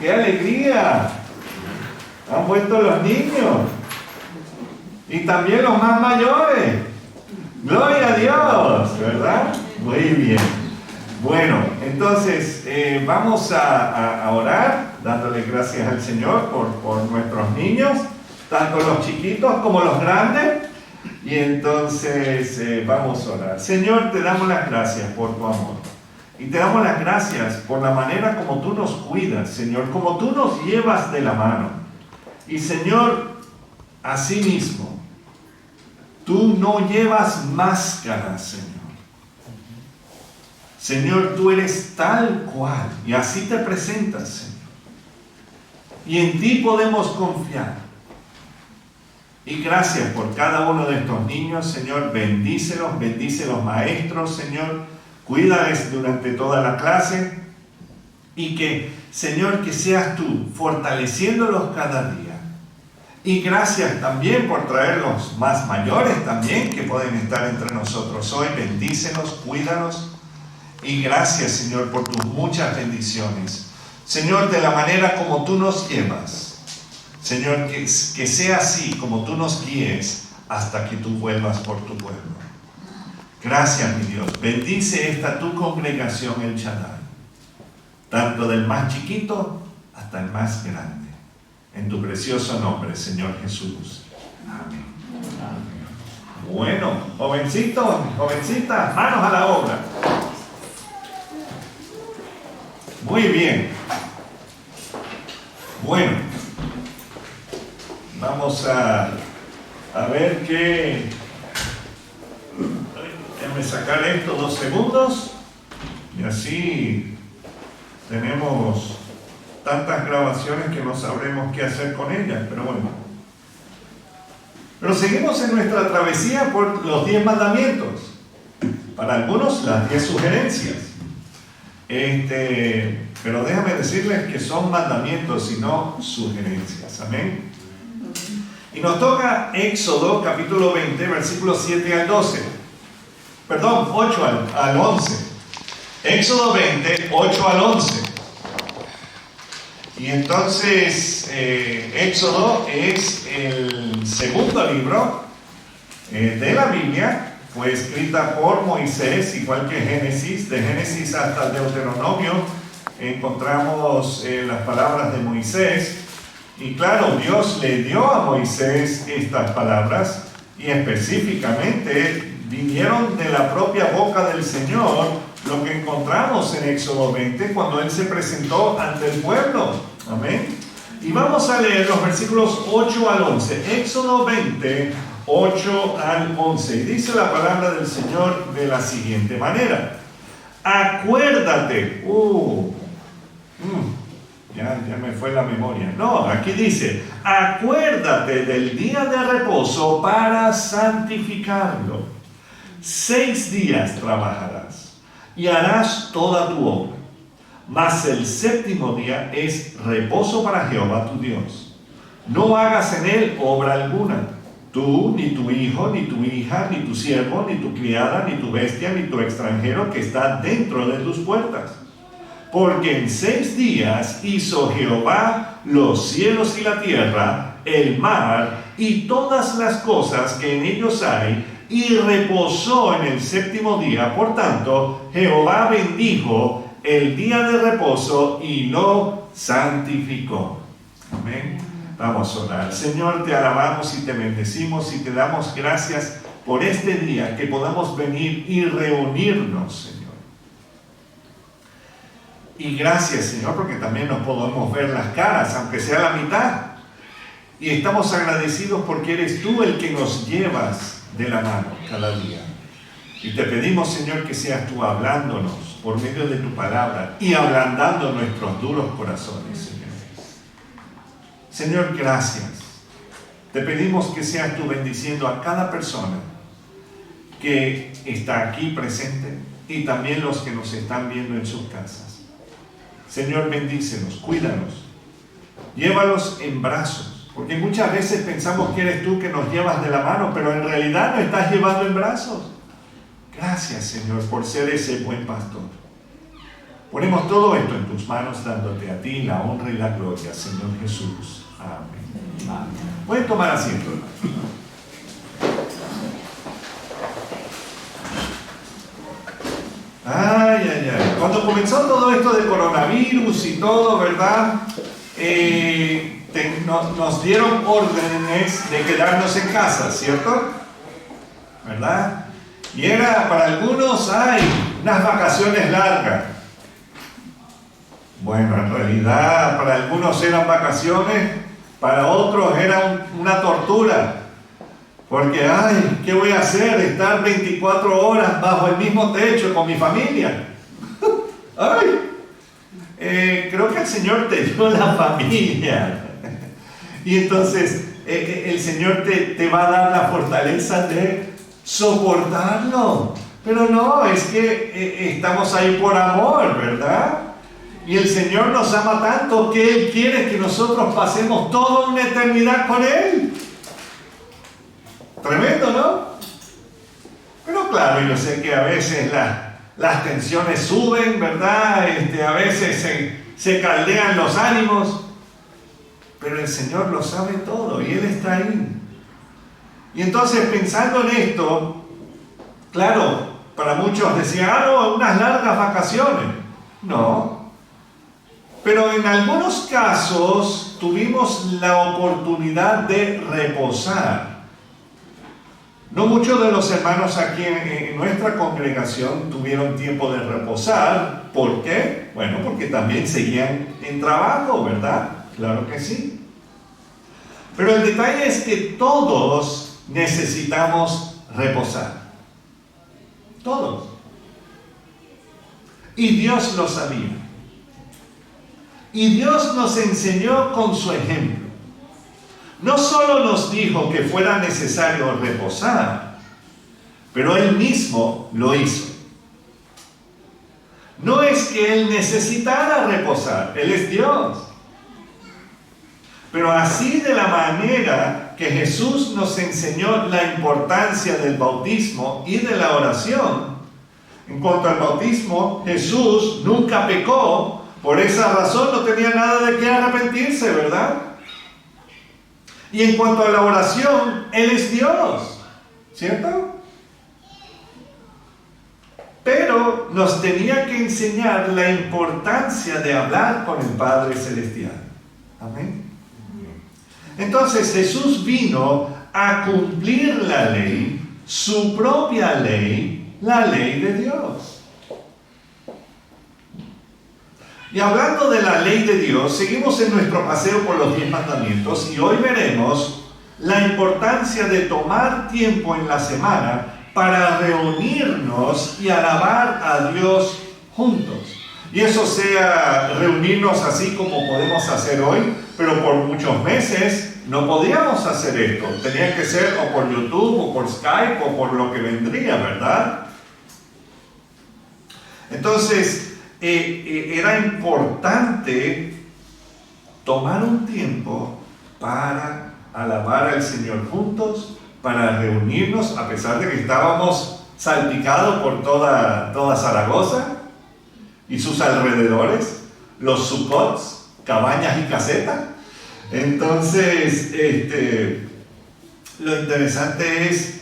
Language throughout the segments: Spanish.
¡Qué alegría! Han vuelto los niños. Y también los más mayores. ¡Gloria a Dios! ¿Verdad? Muy bien. Bueno, entonces vamos a orar, dándole gracias al Señor por nuestros niños, tanto los chiquitos como los grandes. Y entonces vamos a orar. Señor, te damos las gracias por tu amor. Y te damos las gracias por la manera como tú nos cuidas, Señor, como tú nos llevas de la mano. Y Señor, asimismo, tú no llevas máscaras, Señor. Señor, tú eres tal cual y así te presentas, Señor. Y en ti podemos confiar. Y gracias por cada uno de estos niños, Señor. Bendícelos, bendice los maestros, Señor. Cuídales durante toda la clase. Y que, Señor, que seas tú fortaleciéndolos cada día. Y gracias también por traer los más mayores también que pueden estar entre nosotros hoy. Bendícelos, cuídalos. Y gracias, Señor, por tus muchas bendiciones. Señor, de la manera como tú nos llevas. Señor, que sea así como tú nos guíes hasta que tú vuelvas por tu pueblo. Gracias, mi Dios. Bendice esta tu congregación, el Shaddai. Tanto del más chiquito hasta el más grande. En tu precioso nombre, Señor Jesús. Amén. Amén. Bueno, jovencitos, jovencitas, manos a la obra. Muy bien. Bueno, vamos a ver qué. Déjame sacar esto 2 segundos. Y así tenemos tantas grabaciones que no sabremos qué hacer con ellas, pero bueno. Pero seguimos en nuestra travesía por los 10 mandamientos. Para algunos, las 10 sugerencias. Pero déjame decirles que son mandamientos y no sugerencias. Amén. Y nos toca Éxodo capítulo 20, versículos 7 al 12. Perdón, 8 al 11. Éxodo 20, 8 al 11. Y entonces Éxodo es el segundo libro de la Biblia. Fue escrita por Moisés, igual que Génesis. De Génesis hasta el Deuteronomio encontramos las palabras de Moisés. Y claro, Dios le dio a Moisés estas palabras y específicamente vinieron de la propia boca del Señor, lo que encontramos en Éxodo 20 cuando Él se presentó ante el pueblo. Amén. Y vamos a leer los versículos 8 al 11. Éxodo 20, 8 al 11. Y dice la palabra del Señor de la siguiente manera. Acuérdate. Ya me fue la memoria. No, aquí dice, acuérdate del día de reposo para santificarlo. 6 días trabajarás y harás toda tu obra. Mas el 7º día es reposo para Jehová tu Dios. No hagas en él obra alguna. Tú, ni tu hijo, ni tu hija, ni tu siervo, ni tu criada, ni tu bestia, ni tu extranjero que está dentro de tus puertas. Porque en 6 días hizo Jehová los cielos y la tierra, el mar y todas las cosas que en ellos hay, y reposó en el 7º día. Por tanto, Jehová bendijo el día de reposo y lo santificó. Amén. Vamos a orar. Señor, te alabamos y te bendecimos y te damos gracias por este día que podamos venir y reunirnos, Señor. Y gracias, Señor, porque también nos podemos ver las caras, aunque sea la mitad. Y estamos agradecidos porque eres tú el que nos llevas de la mano cada día. Y te pedimos, Señor, que seas tú hablándonos por medio de tu palabra y ablandando nuestros duros corazones, Señor. Señor, gracias. Te pedimos que seas tú bendiciendo a cada persona que está aquí presente y también los que nos están viendo en sus casas. Señor, bendícenos, cuídanos, llévalos en brazos, porque muchas veces pensamos que eres tú que nos llevas de la mano, pero en realidad nos estás llevando en brazos. Gracias, Señor, por ser ese buen pastor. Ponemos todo esto en tus manos, dándote a ti la honra y la gloria, Señor Jesús. Amén. Amén. Pueden tomar asiento. Ay, ay, ay. Cuando comenzó todo esto de coronavirus y todo, ¿verdad? Nos dieron órdenes de quedarnos en casa, ¿cierto? ¿Verdad? Y era para algunos, unas vacaciones largas. Bueno, en realidad para algunos eran vacaciones, para otros era una tortura. Porque, ¿qué voy a hacer? Estar 24 horas bajo el mismo techo con mi familia. Creo que el Señor te dio la familia. Y entonces el Señor te va a dar la fortaleza de soportarlo. Pero no, es que estamos ahí por amor, ¿verdad? Y el Señor nos ama tanto que Él quiere que nosotros pasemos toda una eternidad con Él. Tremendo, ¿no? Pero claro, yo sé que a veces las tensiones suben, ¿verdad? A veces se caldean los ánimos. Pero el Señor lo sabe todo y Él está ahí. Y entonces pensando en esto, claro, para muchos decían, no, unas largas vacaciones. No. Pero en algunos casos tuvimos la oportunidad de reposar. No muchos de los hermanos aquí en nuestra congregación tuvieron tiempo de reposar. ¿Por qué? Bueno, porque también seguían en trabajo, ¿verdad? Claro que sí. Pero el detalle es que todos necesitamos reposar. Todos. Y Dios lo sabía. Y Dios nos enseñó con su ejemplo. No solo nos dijo que fuera necesario reposar, pero Él mismo lo hizo. No es que Él necesitara reposar, Él es Dios. Pero así de la manera que Jesús nos enseñó la importancia del bautismo y de la oración. En cuanto al bautismo, Jesús nunca pecó, por esa razón no tenía nada de qué arrepentirse, ¿verdad? Y en cuanto a la oración, Él es Dios, ¿cierto? Pero nos tenía que enseñar la importancia de hablar con el Padre Celestial. Amén. Entonces Jesús vino a cumplir la ley, su propia ley, la ley de Dios. Y hablando de la ley de Dios, seguimos en nuestro paseo por los 10 mandamientos y hoy veremos la importancia de tomar tiempo en la semana para reunirnos y alabar a Dios juntos. Y eso sea reunirnos así como podemos hacer hoy, pero por muchos meses no podíamos hacer esto. Tenía que ser o por YouTube o por Skype o por lo que vendría, ¿verdad? Entonces, era importante tomar un tiempo para alabar al Señor juntos, para reunirnos, a pesar de que estábamos salpicados por toda Zaragoza y sus alrededores, los sucots, cabañas y casetas. Entonces, lo interesante es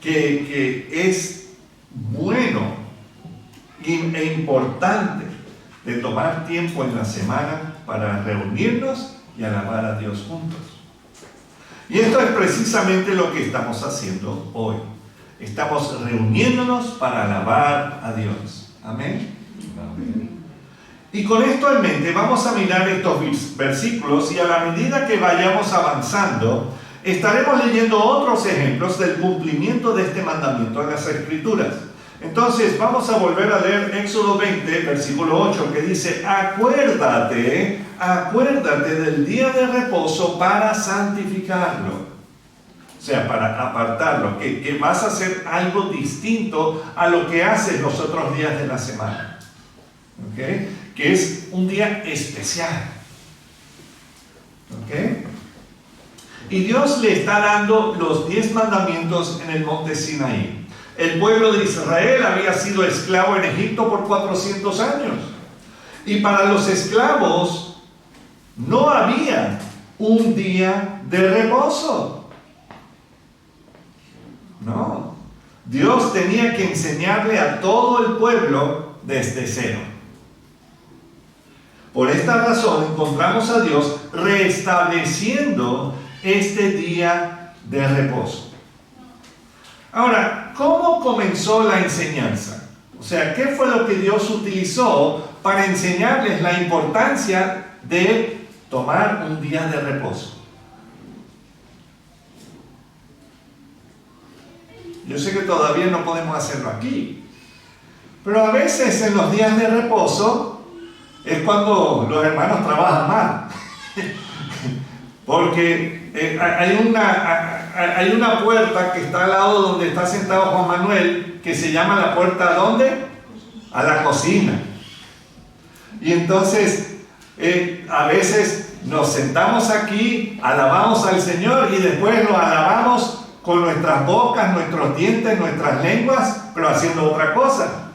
que es bueno e importante de tomar tiempo en la semana para reunirnos y alabar a Dios juntos. Y esto es precisamente lo que estamos haciendo hoy. Estamos reuniéndonos para alabar a Dios. Amén. Amén. Y con esto en mente vamos a mirar estos versículos y a la medida que vayamos avanzando estaremos leyendo otros ejemplos del cumplimiento de este mandamiento en las Escrituras. Entonces vamos a volver a leer Éxodo 20, versículo 8, que dice: acuérdate del día de reposo para santificarlo. O sea, para apartarlo, que vas a hacer algo distinto a lo que haces los otros días de la semana. ¿Ok? Que es un día especial. ¿Ok? Y Dios le está dando los 10 mandamientos en el monte Sinaí. El pueblo de Israel había sido esclavo en Egipto por 400 años. Y para los esclavos no había un día de reposo. No. Dios tenía que enseñarle a todo el pueblo desde cero. Por esta razón encontramos a Dios restableciendo este día de reposo. Ahora, ¿cómo comenzó la enseñanza? O sea, ¿qué fue lo que Dios utilizó para enseñarles la importancia de tomar un día de reposo? Yo sé que todavía no podemos hacerlo aquí, pero a veces en los días de reposo es cuando los hermanos trabajan más. Porque hay una puerta que está al lado donde está sentado Juan Manuel, que se llama la puerta ¿a dónde? A la cocina. Y entonces a veces nos sentamos aquí, alabamos al Señor y después lo alabamos con nuestras bocas, nuestros dientes, nuestras lenguas, pero haciendo otra cosa,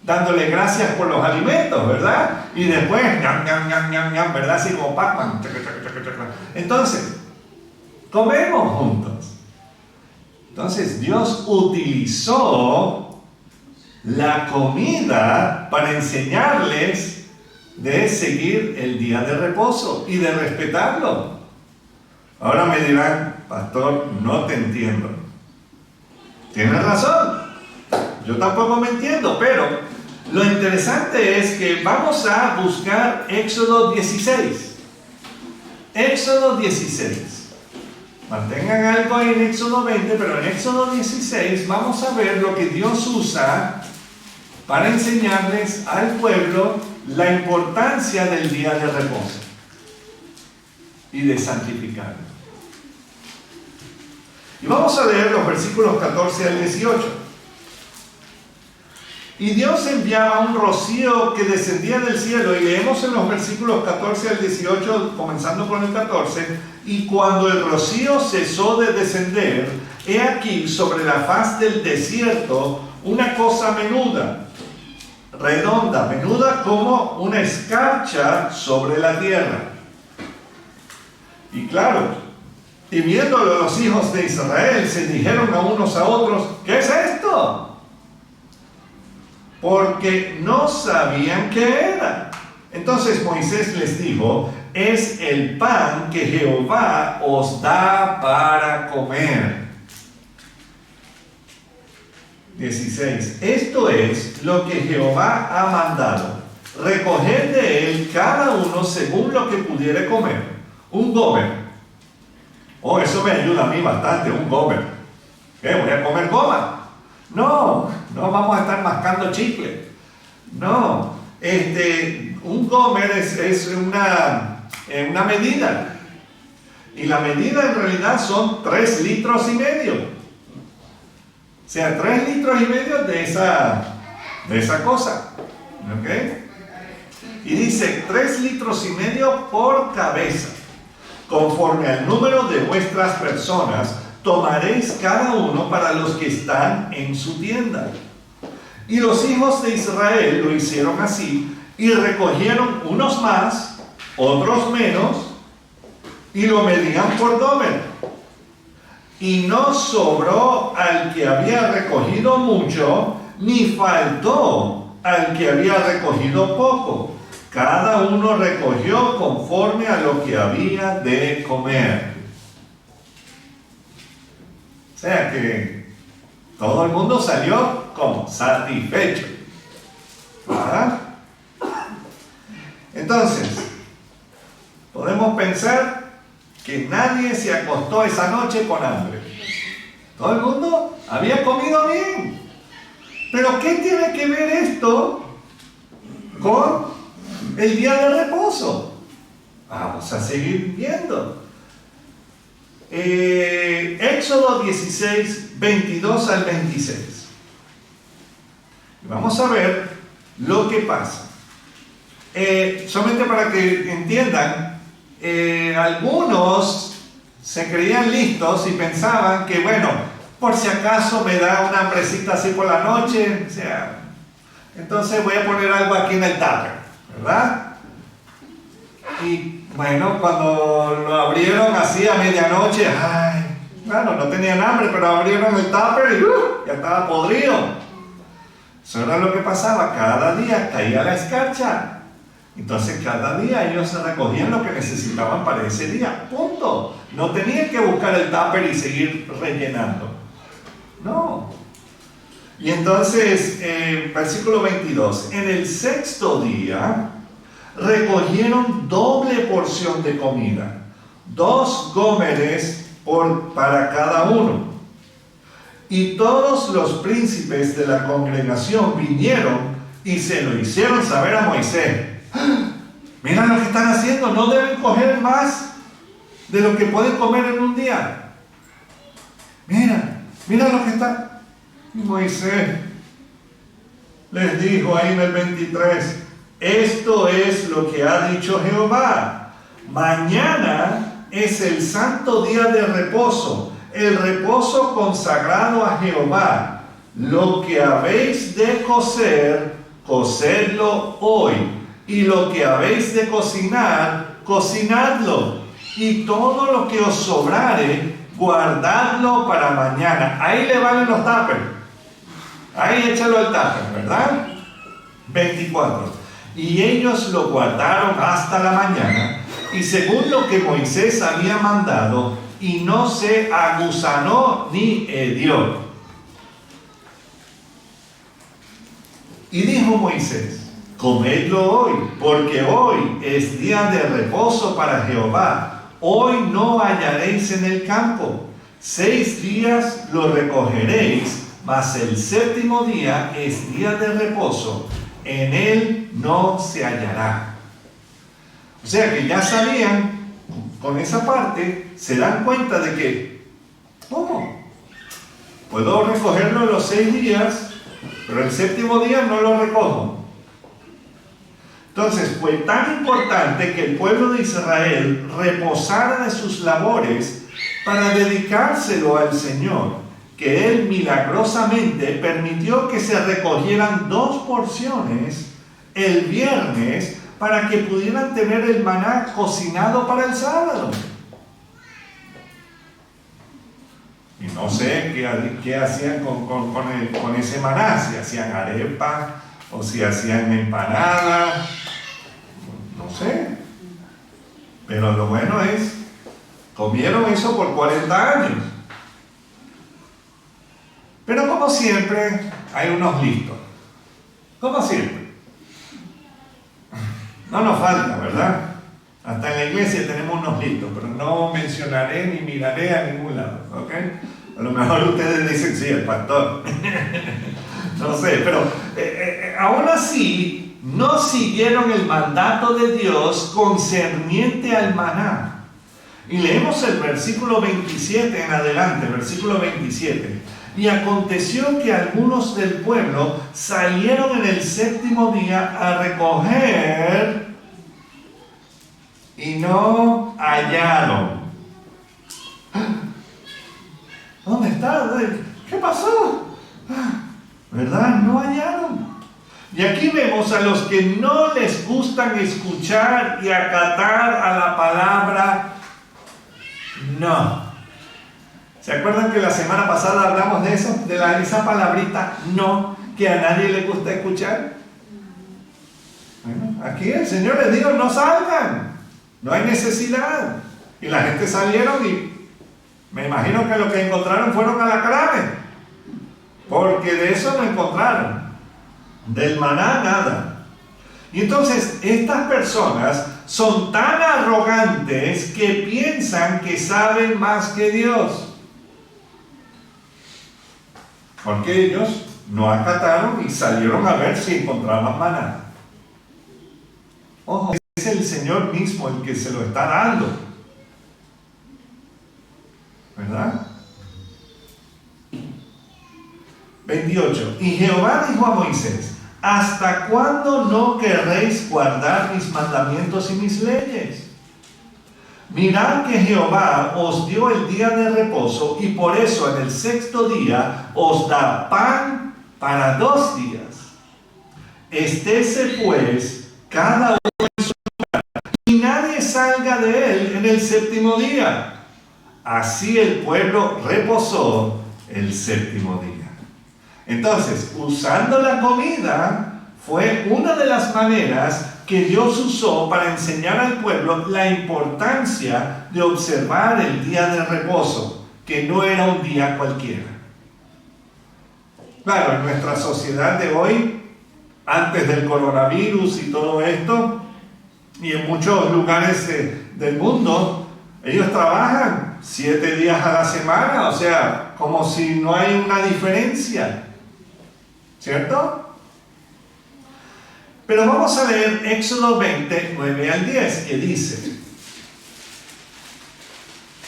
dándole gracias por los alimentos, ¿verdad? Y después, ñam, ñam, ñam, ñam, ñam, ¿verdad? Así como Pac-Man. Entonces, comemos juntos. Entonces, Dios utilizó la comida para enseñarles de seguir el día de reposo y de respetarlo. Ahora me dirán, pastor, no te entiendo. Tienes razón. Yo tampoco me entiendo, pero lo interesante es que vamos a buscar Éxodo 16. Éxodo 16. Mantengan algo ahí en Éxodo 20, pero en Éxodo 16 vamos a ver lo que Dios usa para enseñarles al pueblo la importancia del día de reposo y de santificarlo. Y vamos a leer los versículos 14 al 18. Y Dios enviaba un rocío que descendía del cielo, y leemos en los versículos 14 al 18, comenzando con el 14, y cuando el rocío cesó de descender, he aquí sobre la faz del desierto una cosa menuda, redonda, menuda como una escarcha sobre la tierra. Y claro, y viéndolo los hijos de Israel, se dijeron a unos a otros, ¿qué es esto? Porque no sabían qué era. Entonces Moisés les dijo, es el pan que Jehová os da para comer. 16. Esto es lo que Jehová ha mandado. Recoged de él cada uno según lo que pudiere comer. Un gomer. Oh, eso me ayuda a mí bastante, un gomer. ¿Qué? ¿Voy a comer goma? No vamos a estar mascando chicle. No, un gomer es una medida. Y la medida en realidad son 3,5 litros. O sea, 3,5 litros de esa cosa. ¿Ok? Y dice 3,5 litros por cabeza. Conforme al número de vuestras personas, tomaréis cada uno para los que están en su tienda. Y los hijos de Israel lo hicieron así, y recogieron unos más, otros menos, y lo medían por gomer. Y no sobró al que había recogido mucho, ni faltó al que había recogido poco. Cada uno recogió conforme a lo que había de comer. O sea que todo el mundo salió como satisfecho. ¿Verdad? Entonces, podemos pensar que nadie se acostó esa noche con hambre. Todo el mundo había comido bien. Pero ¿qué tiene que ver esto con el día de reposo? Vamos a seguir viendo. Éxodo 16, 22 al 26. Vamos a ver lo que pasa. Solamente para que entiendan, algunos se creían listos y pensaban que, bueno, por si acaso me da una hambrecita así por la noche, o sea, entonces voy a poner algo aquí en el tupper, ¿verdad? Y bueno, cuando lo abrieron así a medianoche, ay, bueno, no tenían hambre, pero abrieron el tupper y ya estaba podrido. Eso era lo que pasaba, cada día caía la escarcha. Entonces cada día ellos se recogían lo que necesitaban para ese día, punto. No tenían que buscar el tupper y seguir rellenando. No. Y entonces, versículo 22, en el sexto día recogieron doble porción de comida, 2 gómeres para cada uno. Y todos los príncipes de la congregación vinieron y se lo hicieron saber a Moisés. Mira lo que están haciendo, no deben coger más de lo que pueden comer en un día. Mira lo que está. Y Moisés les dijo ahí en el 23, esto es lo que ha dicho Jehová. Mañana es el santo día de reposo, el reposo consagrado a Jehová. Lo que habéis de cocer, cocedlo hoy. Y lo que habéis de cocinar, cocinadlo. Y todo lo que os sobrare, guardadlo para mañana. Ahí le valen los tuppers. Ahí échalo al tupper, ¿verdad? 24. Y ellos lo guardaron hasta la mañana, y según lo que Moisés había mandado, y no se agusanó ni hedió. Y dijo Moisés, comedlo hoy, porque hoy es día de reposo para Jehová. Hoy no hallaréis en el campo. 6 días lo recogeréis, mas el séptimo día es día de reposo. En él no se hallará. O sea que ya sabían, con esa parte, se dan cuenta de que, ¿cómo? Puedo recogerlo los 6 días, pero el séptimo día no lo recojo. Entonces fue tan importante que el pueblo de Israel reposara de sus labores para dedicárselo al Señor, que Él milagrosamente permitió que se recogieran 2 porciones el viernes para que pudieran tener el maná cocinado para el sábado. Y no sé qué hacían con ese maná, si hacían arepa o si hacían empanada, no sé. Pero lo bueno es, comieron eso por 40 años. Pero como siempre, hay unos listos. Como siempre. No nos falta, ¿verdad? Hasta en la iglesia tenemos unos listos, pero no mencionaré ni miraré a ningún lado, ¿ok? A lo mejor ustedes dicen, sí, el pastor. No sé, pero aún así, no siguieron el mandato de Dios concerniente al maná. Y leemos el versículo 27 en adelante, versículo 27. Y aconteció que algunos del pueblo salieron en el séptimo día a recoger y no hallaron. ¿Dónde está? ¿Qué pasó? ¿Verdad? No hallaron. Y aquí vemos a los que no les gustan escuchar y acatar a la palabra no. ¿Se acuerdan que la semana pasada hablamos de eso? De esa palabrita no, que a nadie le gusta escuchar. Bueno, aquí el Señor les dijo, no salgan, no hay necesidad. Y la gente salieron y me imagino que lo que encontraron fueron alacranes, porque de eso no encontraron. Del maná nada. Y entonces estas personas son tan arrogantes que piensan que saben más que Dios. Porque ellos no acataron y salieron a ver si encontraban maná. Ojo, es el Señor mismo el que se lo está dando. ¿Verdad? 28. Y Jehová dijo a Moisés, ¿hasta cuándo no querréis guardar mis mandamientos y mis leyes? Mirad que Jehová os dio el día de reposo y por eso en el sexto día os da pan para 2 días. Estése pues cada uno en su lugar, y nadie salga de él en el séptimo día. Así el pueblo reposó el séptimo día. Entonces, usando la comida fue una de las maneras que Dios usó para enseñar al pueblo la importancia de observar el día de reposo, que no era un día cualquiera. Claro, en nuestra sociedad de hoy, antes del coronavirus y todo esto, y en muchos lugares del mundo, ellos trabajan 7 días a la semana, o sea, como si no hay una diferencia, ¿cierto? Pero vamos a leer Éxodo 20, 9 al 10, que dice,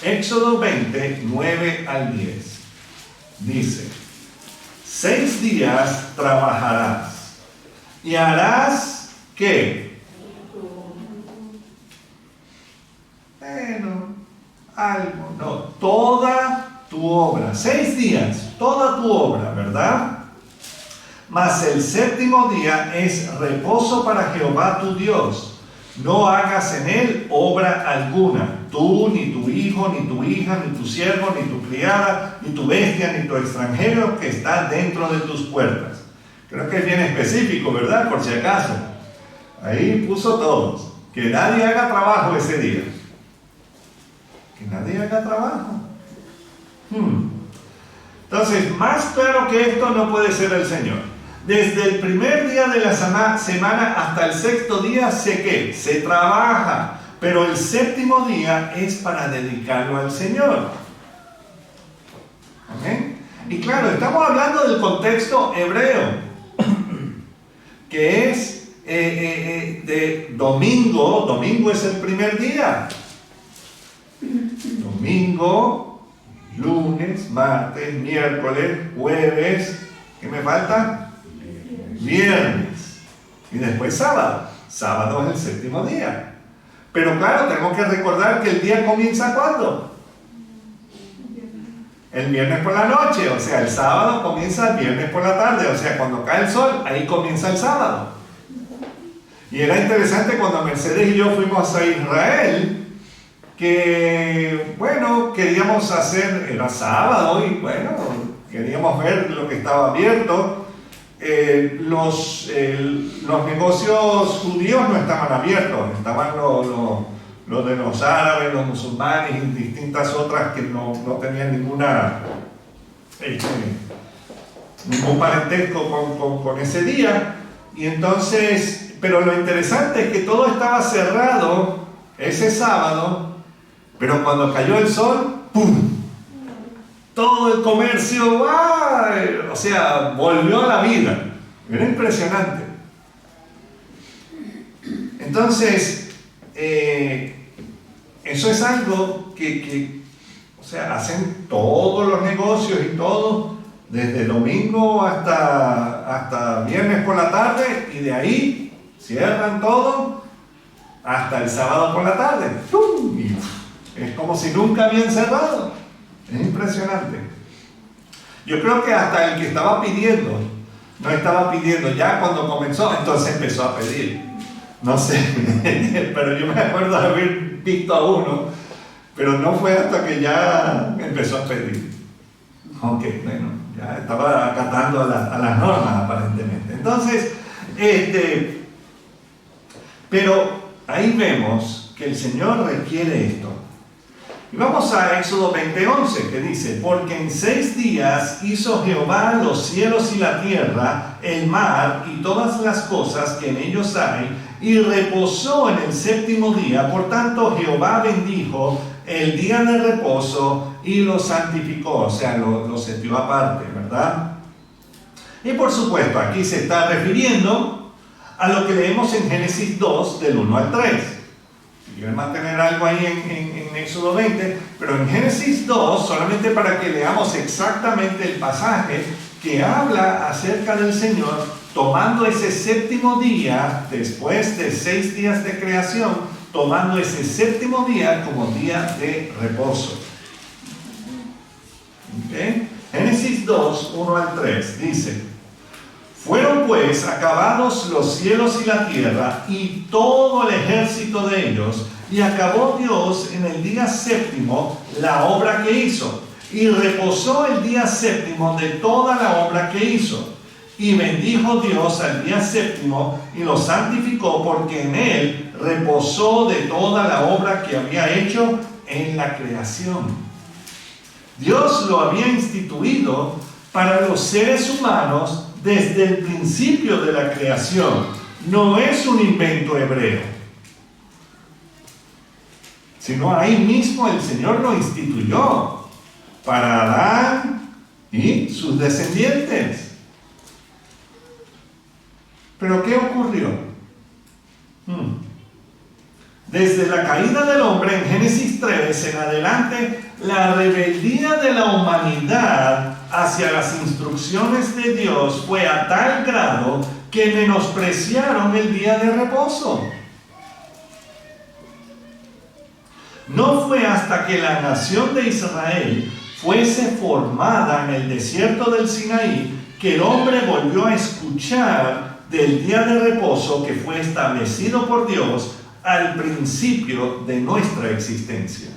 Éxodo 20, 9 al 10, dice, 6 días trabajarás y harás, ¿qué? Bueno, algo, no, toda tu obra, 6 días, toda tu obra, ¿verdad? Mas el séptimo día es reposo para Jehová tu Dios. No hagas en él obra alguna, tú, ni tu hijo, ni tu hija, ni tu siervo, ni tu criada, ni tu bestia, ni tu extranjero que está dentro de tus puertas. Creo que es bien específico, ¿verdad? Por si acaso. Ahí puso todos. Que nadie haga trabajo ese día. Que nadie haga trabajo. Entonces, más claro que esto no puede ser el Señor. Desde el primer día de la semana hasta el sexto día se trabaja, pero el séptimo día es para dedicarlo al Señor. ¿Amén? Y claro, estamos hablando del contexto hebreo, que es de domingo. Domingo es el primer día. Domingo, lunes, martes, miércoles, jueves, ¿qué me falta? Viernes. Y después sábado. Sábado es el séptimo día. Pero claro, tenemos que recordar que el día comienza ¿cuándo? El viernes por la noche. O sea, el sábado comienza el viernes por la tarde. O sea, cuando cae el sol, ahí comienza el sábado. Y era interesante cuando Mercedes y yo fuimos a Israel, que, bueno, queríamos hacer, era sábado y, bueno, queríamos ver lo que estaba abierto. Los negocios judíos no estaban abiertos, estaban los de los árabes, los musulmanes y distintas otras que no tenían ningún parentesco con ese día. Y entonces, pero lo interesante es que todo estaba cerrado ese sábado, pero cuando cayó el sol, ¡pum!, todo el comercio, ¡ay!, o sea, volvió a la vida. Era impresionante. Entonces, eso es algo que, o sea, hacen todos los negocios y todo, desde domingo hasta viernes por la tarde, y de ahí cierran todo hasta el sábado por la tarde. ¡Pum! Y es como si nunca habían cerrado. Es impresionante. Yo creo que hasta el que estaba pidiendo, no estaba pidiendo, ya cuando comenzó, entonces empezó a pedir. No sé, pero yo me acuerdo de haber visto a uno, pero no fue hasta que ya empezó a pedir. Aunque, bueno, ya estaba acatando a las normas aparentemente. Entonces, pero ahí vemos que el Señor requiere esto. Y vamos a Éxodo 20:11, que dice, porque en 6 días hizo Jehová los cielos y la tierra, el mar y todas las cosas que en ellos hay, y reposó en el séptimo día. Por tanto, Jehová bendijo el día de reposo y lo santificó, o sea, lo setió aparte, ¿verdad? Y por supuesto, aquí se está refiriendo a lo que leemos en Génesis 2, del 1 al 3. Quiero mantener algo ahí en Éxodo 20, pero en Génesis 2, solamente para que leamos exactamente el pasaje que habla acerca del Señor tomando ese séptimo día, después de 6 días de creación, tomando ese séptimo día como día de reposo. ¿Okay? Génesis 2, 1 al 3 dice, Fueron pues acabados los cielos y la tierra y todo el ejército de ellos, y acabó Dios en el día séptimo la obra que hizo, y reposó el día séptimo de toda la obra que hizo. Y bendijo Dios al día séptimo y lo santificó, porque en él reposó de toda la obra que había hecho en la creación. Dios lo había instituido para los seres humanos desde el principio de la creación. No es un invento hebreo, sino ahí mismo el Señor lo instituyó para Adán y sus descendientes. Pero ¿qué ocurrió? Desde la caída del hombre en Génesis 3 en adelante, la rebeldía de la humanidad hacia las instrucciones de Dios fue a tal grado que menospreciaron el día de reposo. No fue hasta que la nación de Israel fuese formada en el desierto del Sinaí que el hombre volvió a escuchar del día de reposo que fue establecido por Dios al principio de nuestra existencia.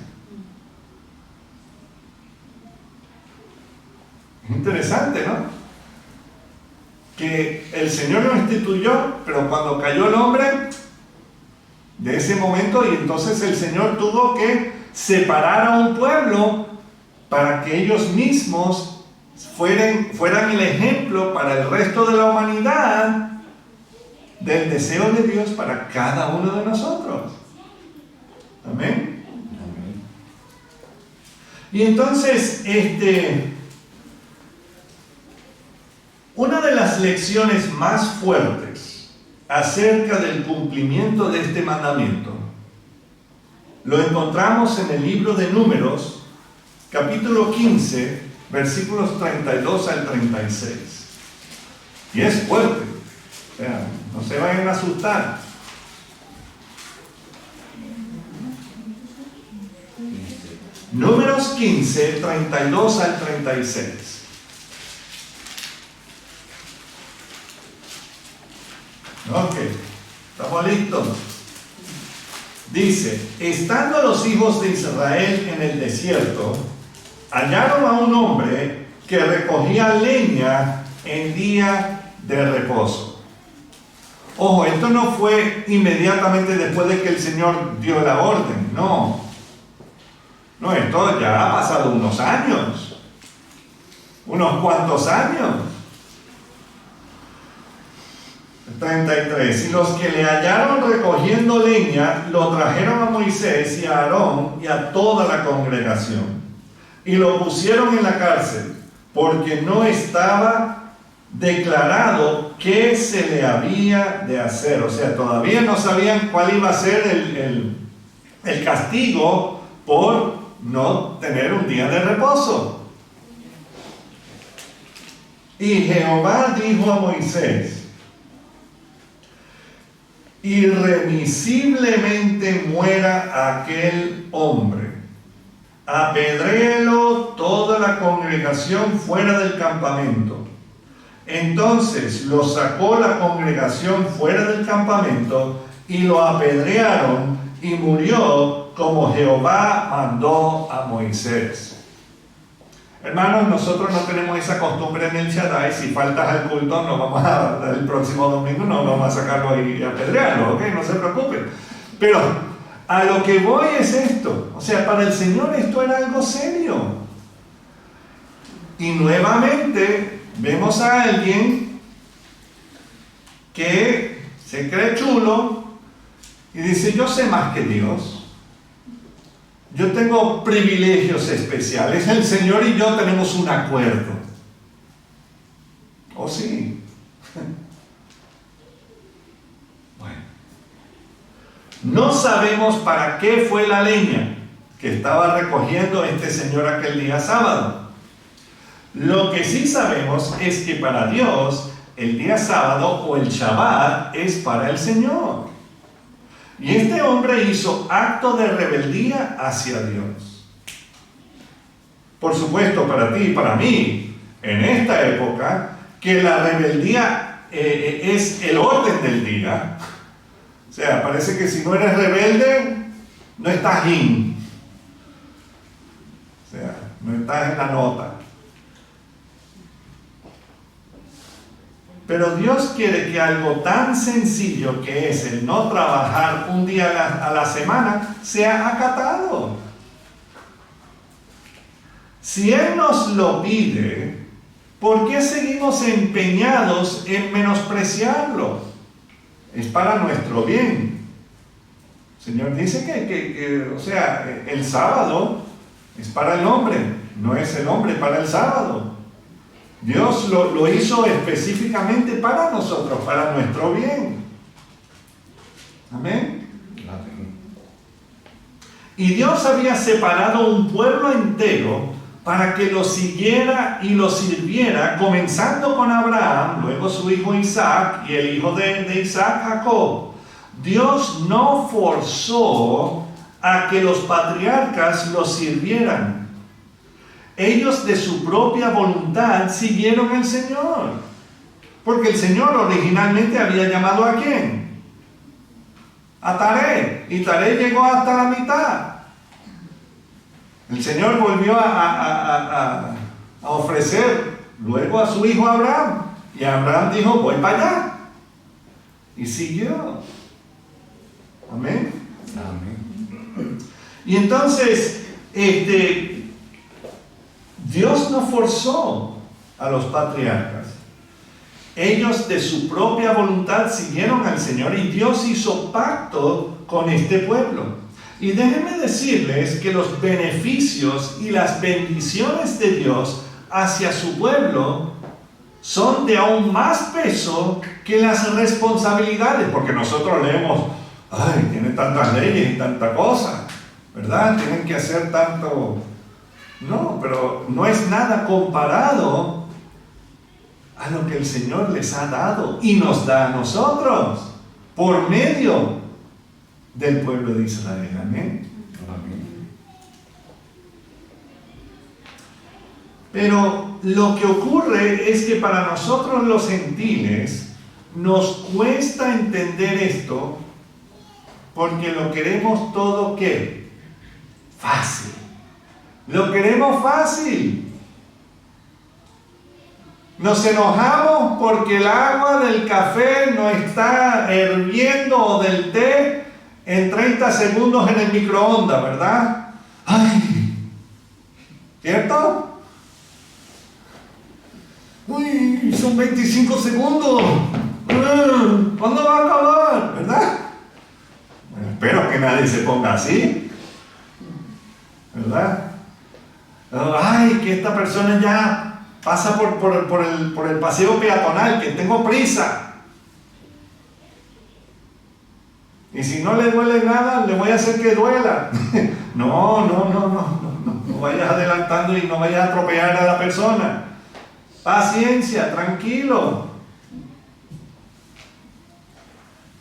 Interesante, ¿no? Que el Señor lo instituyó, pero cuando cayó el hombre, de ese momento, y entonces el Señor tuvo que separar a un pueblo para que ellos mismos fueran el ejemplo para el resto de la humanidad del deseo de Dios para cada uno de nosotros. Amén. Y entonces, una de las lecciones más fuertes acerca del cumplimiento de este mandamiento lo encontramos en el libro de Números, capítulo 15, versículos 32 al 36. Y es fuerte. O sea, no se vayan a asustar. Números 15, 32 al 36. Ok, ¿estamos listos? Dice: estando los hijos de Israel en el desierto, hallaron a un hombre que recogía leña en día de reposo. Ojo, esto no fue inmediatamente después de que el Señor dio la orden, no. No, esto ya ha pasado unos años, unos cuantos años. 33. Y los que le hallaron recogiendo leña lo trajeron a Moisés y a Aarón y a toda la congregación, y lo pusieron en la cárcel, porque no estaba declarado qué se le había de hacer. O sea, todavía no sabían cuál iba a ser el castigo por no tener un día de reposo. Y Jehová dijo a Moisés: irremisiblemente muera aquel hombre, apedréelo toda la congregación fuera del campamento. Entonces lo sacó la congregación fuera del campamento y lo apedrearon, y murió como Jehová mandó a Moisés. Hermanos, nosotros no tenemos esa costumbre en el Shaddai. Si faltas al culto, no vamos el próximo domingo no vamos a sacarlo y apedrearlo, ¿ok? No se preocupen. Pero a lo que voy es esto. O sea, para el Señor esto era algo serio. Y nuevamente vemos a alguien que se cree chulo y dice: yo sé más que Dios, yo tengo privilegios especiales, el Señor y yo tenemos un acuerdo. ¿Oh sí? Bueno, no sabemos para qué fue la leña que estaba recogiendo este señor aquel día sábado. Lo que sí sabemos es que para Dios el día sábado o el Shabbat es para el Señor. Y este hombre hizo acto de rebeldía hacia Dios. Por supuesto, para ti y para mí, en esta época, que la rebeldía es el orden del día. O sea, parece que si no eres rebelde, no estás in. O sea, no estás en la nota. Pero Dios quiere que algo tan sencillo que es el no trabajar un día a la semana sea acatado. Si Él nos lo pide, ¿por qué seguimos empeñados en menospreciarlo? Es para nuestro bien. El Señor dice que el sábado es para el hombre, no es el hombre para el sábado. Dios lo hizo específicamente para nosotros, para nuestro bien. Amén. Y Dios había separado un pueblo entero para que lo siguiera y lo sirviera, comenzando con Abraham, luego su hijo Isaac y el hijo de Isaac, Jacob. Dios no forzó a que los patriarcas lo sirvieran. Ellos de su propia voluntad siguieron al Señor. Porque el Señor originalmente había llamado ¿a quién? A Taré. Y Taré llegó hasta la mitad. El Señor volvió a ofrecer luego a su hijo Abraham. Y Abraham dijo, voy para allá. Y siguió. Amén. Amén. Y entonces, Dios no forzó a los patriarcas. Ellos de su propia voluntad siguieron al Señor y Dios hizo pacto con este pueblo. Y déjenme decirles que los beneficios y las bendiciones de Dios hacia su pueblo son de aún más peso que las responsabilidades, porque nosotros leemos, ay, tiene tantas leyes y tanta cosa, ¿verdad? Tienen que hacer tanto. No, pero no es nada comparado a lo que el Señor les ha dado y nos da a nosotros por medio del pueblo de Israel. Amén. Amén. Pero lo que ocurre es que para nosotros los gentiles nos cuesta entender esto porque lo queremos todo ¿qué? Fácil. Lo queremos fácil. Nos enojamos porque el agua del café no está hirviendo o del té en 30 segundos en el microondas, ¿verdad? ¡Ay! ¿Cierto? ¡Uy! Son 25 segundos. ¿Cuándo va a acabar? ¿Verdad? Bueno, espero que nadie se ponga así. ¿Verdad? Ay, que esta persona ya pasa por el paseo peatonal, que tengo prisa. Y si no le duele nada, le voy a hacer que duela. No vayas adelantando y no vayas a atropellar a la persona. Paciencia, tranquilo.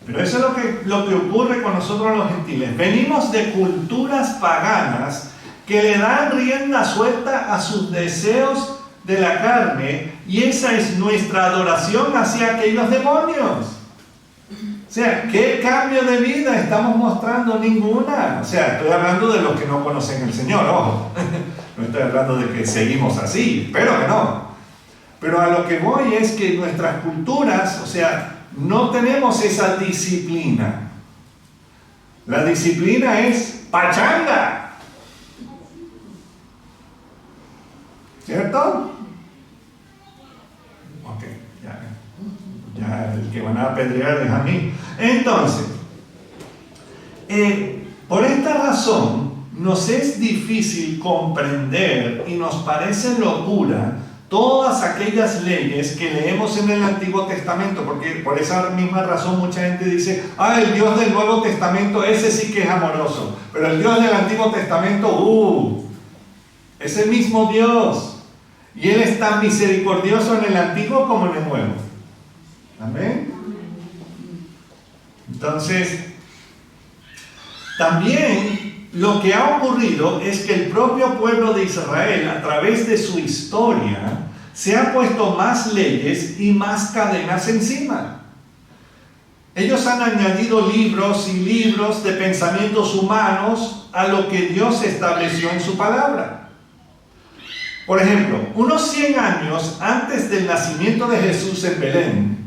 Pero eso es lo que ocurre con nosotros los gentiles. Venimos de culturas paganas que le dan rienda suelta a sus deseos de la carne, y esa es nuestra adoración hacia aquellos demonios. O sea, ¿qué cambio de vida estamos mostrando? Ninguna. O sea, estoy hablando de los que no conocen al Señor, ojo. No estoy hablando de que seguimos así, espero que no. Pero a lo que voy es que nuestras culturas, o sea, no tenemos esa disciplina. La disciplina es pachanga. ¿Cierto? Ok, ya el que van a apedrear es a mí. Entonces, por esta razón, nos es difícil comprender y nos parece locura todas aquellas leyes que leemos en el Antiguo Testamento, porque por esa misma razón mucha gente dice, el Dios del Nuevo Testamento, ese sí que es amoroso, pero el Dios del Antiguo Testamento, es el mismo Dios. Y Él es tan misericordioso en el Antiguo como en el Nuevo. Amén. Entonces, también lo que ha ocurrido es que el propio pueblo de Israel, a través de su historia, se han puesto más leyes y más cadenas encima. Ellos han añadido libros y libros de pensamientos humanos a lo que Dios estableció en su palabra. Por ejemplo, unos 100 años antes del nacimiento de Jesús en Belén,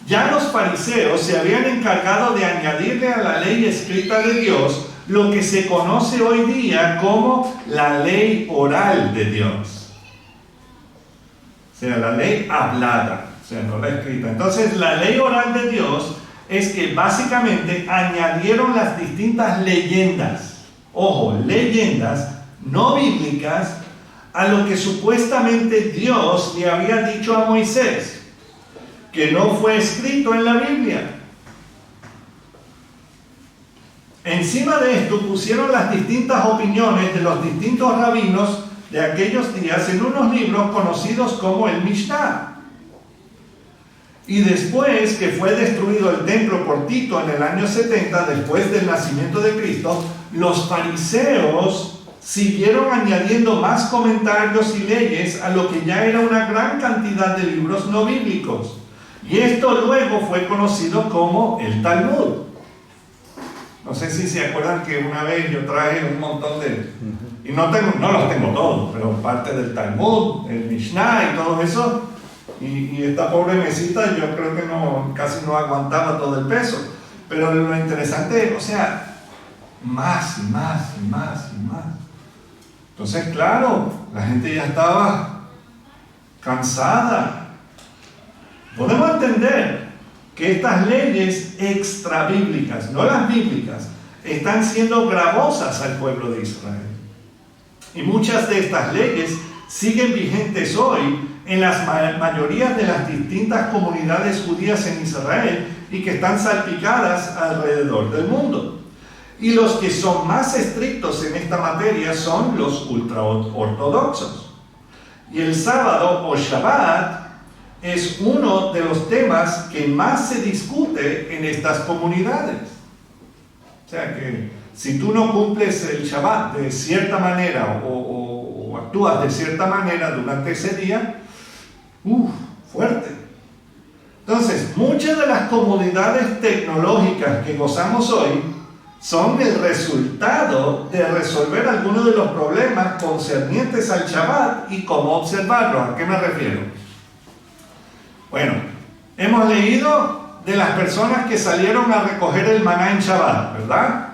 ya los fariseos se habían encargado de añadirle a la ley escrita de Dios lo que se conoce hoy día como la ley oral de Dios. O sea, la ley hablada, o sea, no la escrita. Entonces, la ley oral de Dios es que básicamente añadieron las distintas leyendas, ojo, leyendas no bíblicas, a lo que supuestamente Dios le había dicho a Moisés, que no fue escrito en la Biblia. Encima de esto pusieron las distintas opiniones de los distintos rabinos de aquellos días en unos libros conocidos como el Mishnah. Y después que fue destruido el templo por Tito en el año 70, después del nacimiento de Cristo, los fariseos siguieron añadiendo más comentarios y leyes a lo que ya era una gran cantidad de libros no bíblicos. Y esto luego fue conocido como el Talmud. No sé si se acuerdan que una vez yo traje un montón de... Y no los tengo todos, pero parte del Talmud, el Mishnah y todo eso. Y esta pobre mesita yo creo que casi no aguantaba todo el peso. Pero lo interesante, o sea, más y más y más y más. Entonces, claro, la gente ya estaba cansada. Podemos entender que estas leyes extrabíblicas, no las bíblicas, están siendo gravosas al pueblo de Israel. Y muchas de estas leyes siguen vigentes hoy en las mayorías de las distintas comunidades judías en Israel y que están salpicadas alrededor del mundo. Y los que son más estrictos en esta materia son los ultraortodoxos. Y el sábado o Shabbat es uno de los temas que más se discute en estas comunidades. O sea que si tú no cumples el Shabbat de cierta manera o actúas de cierta manera durante ese día, fuerte. Entonces, muchas de las comodidades tecnológicas que gozamos hoy son el resultado de resolver algunos de los problemas concernientes al Shabbat y cómo observarlo. ¿A qué me refiero? Bueno, hemos leído de las personas que salieron a recoger el maná en Shabbat, ¿verdad?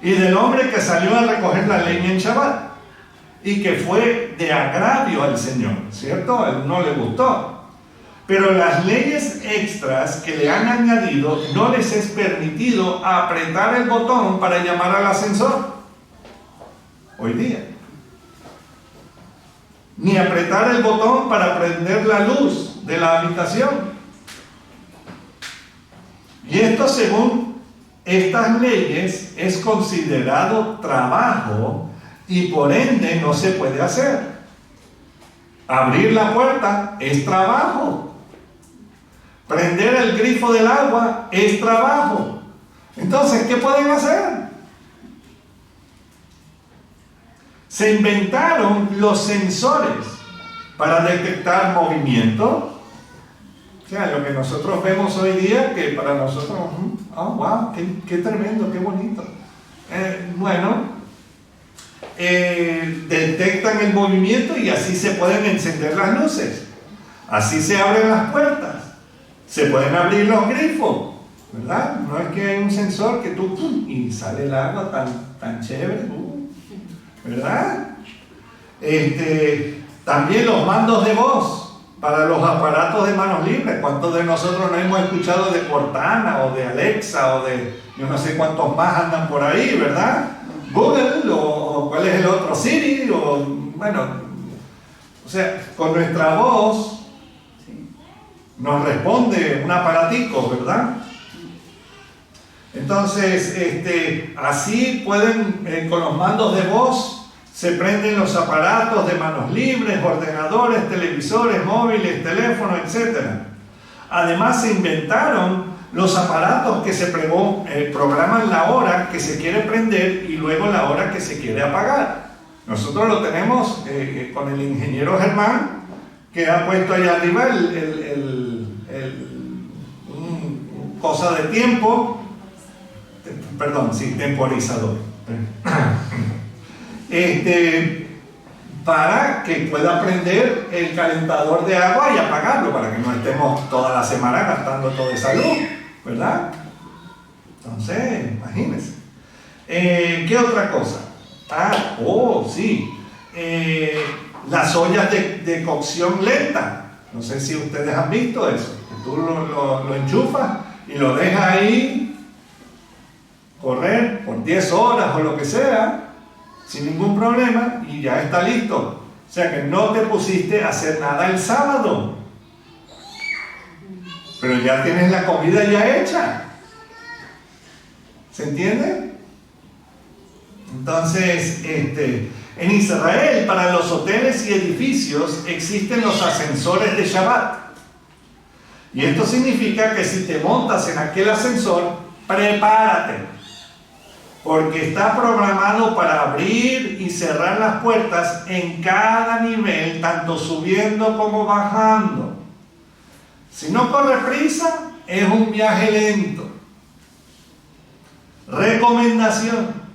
Y del hombre que salió a recoger la leña en Shabbat y que fue de agravio al Señor, ¿cierto? A él no le gustó. Pero las leyes extras que le han añadido no les es permitido apretar el botón para llamar al ascensor hoy día, ni apretar el botón para prender la luz de la habitación. Y esto, según estas leyes, es considerado trabajo y por ende no se puede hacer. Abrir la puerta es trabajo. Prender el grifo del agua es trabajo. Entonces, ¿qué pueden hacer? Se inventaron los sensores para detectar movimiento. O sea, lo que nosotros vemos hoy día, que para nosotros, wow, qué tremendo, qué bonito. Detectan el movimiento y así se pueden encender las luces. Así se abren las puertas. Se pueden abrir los grifos, ¿verdad? No es que hay un sensor que tú y sale el agua tan chévere, ¿verdad? También los mandos de voz para los aparatos de manos libres. ¿Cuántos de nosotros no hemos escuchado de Cortana o de Alexa o de yo no sé cuántos más andan por ahí, ¿verdad? Google o cuál es el otro, Siri o sea, con nuestra voz nos responde un aparatico, ¿verdad? Entonces, así pueden, con los mandos de voz, se prenden los aparatos de manos libres, ordenadores, televisores, móviles, teléfonos, etc. Además, se inventaron los aparatos que se programan la hora que se quiere prender y luego la hora que se quiere apagar. Nosotros lo tenemos con el ingeniero Germán, que ha puesto allá arriba cosa de tiempo, perdón, sí, temporizador. Para que pueda prender el calentador de agua y apagarlo, para que no estemos toda la semana gastando toda esa luz, ¿verdad? Entonces, imagínense. ¿Qué otra cosa? Sí. Las ollas de cocción lenta. No sé si ustedes han visto eso. Que tú lo enchufas y lo dejas ahí correr por 10 horas o lo que sea, sin ningún problema, y ya está listo. O sea que no te pusiste a hacer nada el sábado, pero ya tienes la comida ya hecha. ¿Se entiende? Entonces, en Israel, para los hoteles y edificios existen los ascensores de Shabbat. Y esto significa que si te montas en aquel ascensor, prepárate, porque está programado para abrir y cerrar las puertas en cada nivel, tanto subiendo como bajando. Si no corre prisa, es un viaje lento. Recomendación: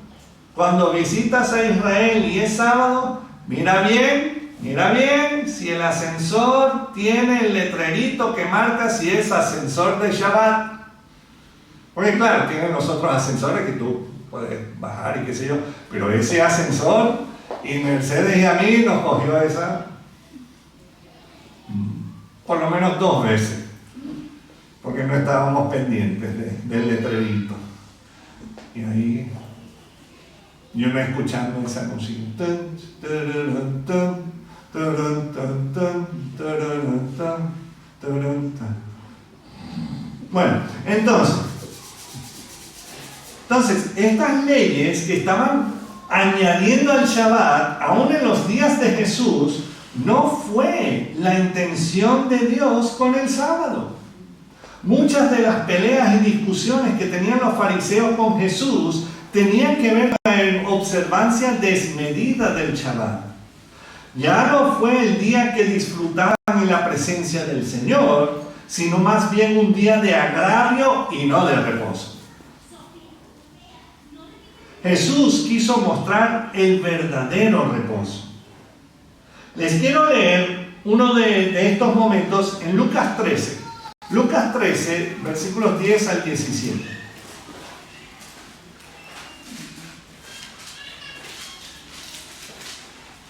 cuando visitas a Israel y es sábado, mira bien si el ascensor tiene el letrerito que marca si es ascensor de Shabbat. Porque claro, tienen los otros ascensores que tú puedes bajar y qué sé yo, pero ese ascensor, y Mercedes y a mí nos cogió esa por lo menos 2 veces, porque no estábamos pendientes del letrerito. Y ahí yo no escuchando esa música. Bueno, entonces, estas leyes que estaban añadiendo al Shabbat, aún en los días de Jesús, no fue la intención de Dios con el sábado. Muchas de las peleas y discusiones que tenían los fariseos con Jesús tenían que ver con la observancia desmedida del Shabbat. Ya no fue el día que disfrutaban en la presencia del Señor, sino más bien un día de agravio y no de reposo. Jesús quiso mostrar el verdadero reposo. Les quiero leer uno de estos momentos en Lucas 13. Lucas 13, versículos 10 al 17.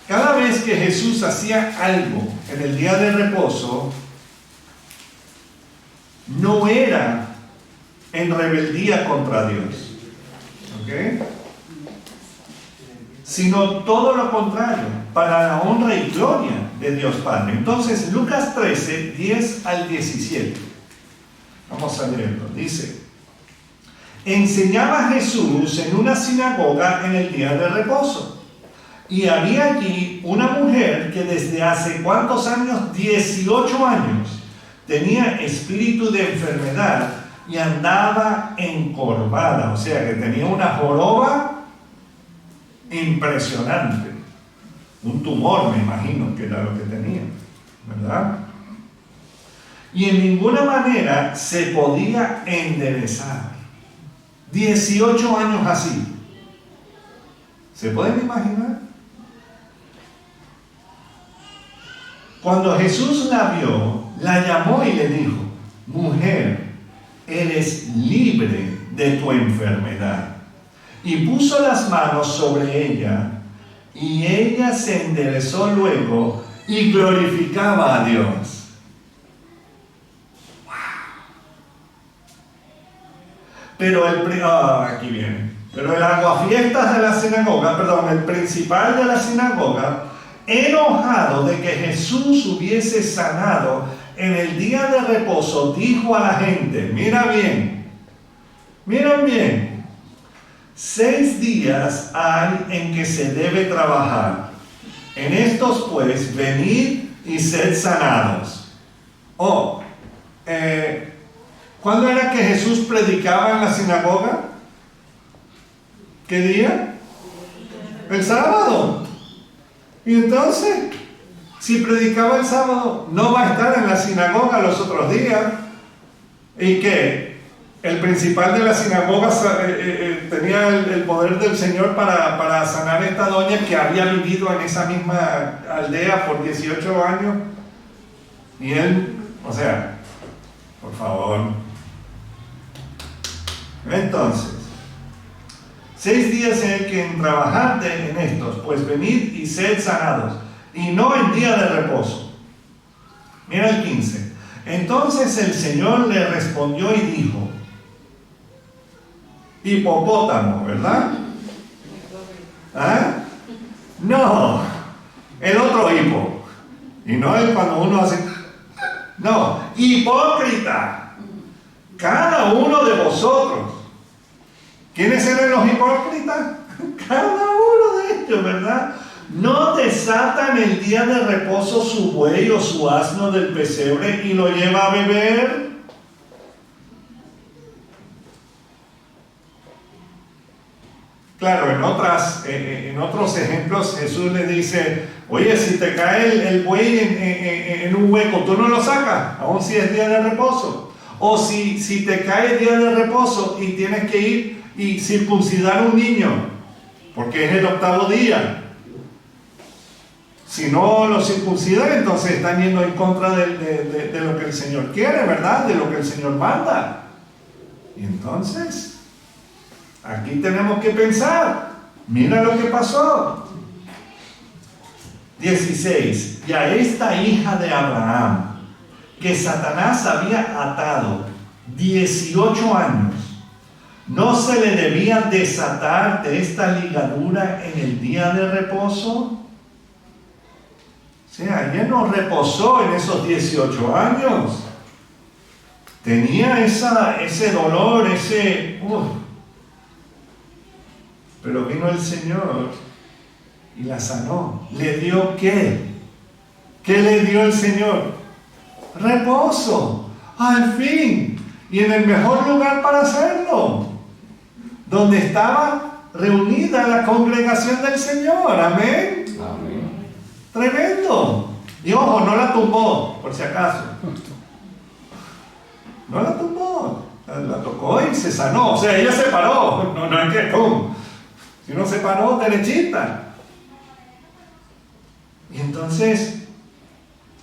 Cada vez que Jesús hacía algo en el día de reposo, no era en rebeldía contra Dios, ¿ok? Sino todo lo contrario, para la honra y gloria de Dios Padre. Entonces, Lucas 13, 10 al 17. Vamos a leerlo. Dice: enseñaba Jesús en una sinagoga en el día de reposo. Y había allí una mujer que desde hace ¿cuántos años? 18 años. Tenía espíritu de enfermedad y andaba encorvada. O sea que tenía una joroba impresionante, un tumor, me imagino que era lo que tenía, ¿verdad? Y en ninguna manera se podía enderezar. 18 años así. ¿Se pueden imaginar? Cuando Jesús la vio, la llamó y le dijo: mujer, eres libre de tu enfermedad. Y puso las manos sobre ella, y ella se enderezó luego y glorificaba a Dios. ¡Wow! Pero aquí viene. Pero el aguafiestas de la sinagoga, el principal de la sinagoga, enojado de que Jesús hubiese sanado en el día de reposo, dijo a la gente: miren bien, 6 días hay en que se debe trabajar. En estos pues, venid y sed sanados. ¿Cuándo era que Jesús predicaba en la sinagoga? ¿Qué día? El sábado. Y entonces, Si predicaba el sábado, no va a estar en la sinagoga los otros días. ¿Y qué? El principal de la sinagoga tenía el poder del Señor para sanar a esta doña que había vivido en esa misma aldea por 18 años. Y él, o sea, por favor. Entonces, 6 días en que trabajad en estos, pues venid y sed sanados, y no en día de reposo. Mira el 15. Entonces el Señor le respondió y dijo, hipopótamo, ¿verdad? ¿Ah? No, el otro hipo. Y no es cuando uno hace... No, hipócrita. Cada uno de vosotros. ¿Quiénes eran los hipócritas? Cada uno de ellos, ¿verdad? No desatan el día de reposo su buey o su asno del pesebre y lo lleva a beber. Claro, en otros ejemplos Jesús le dice, oye, si te cae el buey en un hueco, tú no lo sacas, aun si es día de reposo. O si te cae día de reposo y tienes que ir y circuncidar a un niño, porque es el 8º día. Si no lo circuncidan, entonces están yendo en contra de lo que el Señor quiere, ¿verdad? De lo que el Señor manda. Y entonces, aquí tenemos que pensar. Mira lo que pasó. 16. Y a esta hija de Abraham, que Satanás había atado 18 años, ¿no se le debía desatar de esta ligadura en el día de reposo? O sea, ella no reposó en esos 18 años. Tenía ese dolor, pero vino el Señor y la sanó. ¿Le dio qué? ¿Qué le dio el Señor? Reposo. Al fin. Y en el mejor lugar para hacerlo. Donde estaba reunida la congregación del Señor. Amén. Amén. Tremendo. Y ojo, no la tumbó, por si acaso. No la tumbó. La tocó y se sanó. O sea, ella se paró. No es que ¡pum! Sino se paró derechita. Y entonces,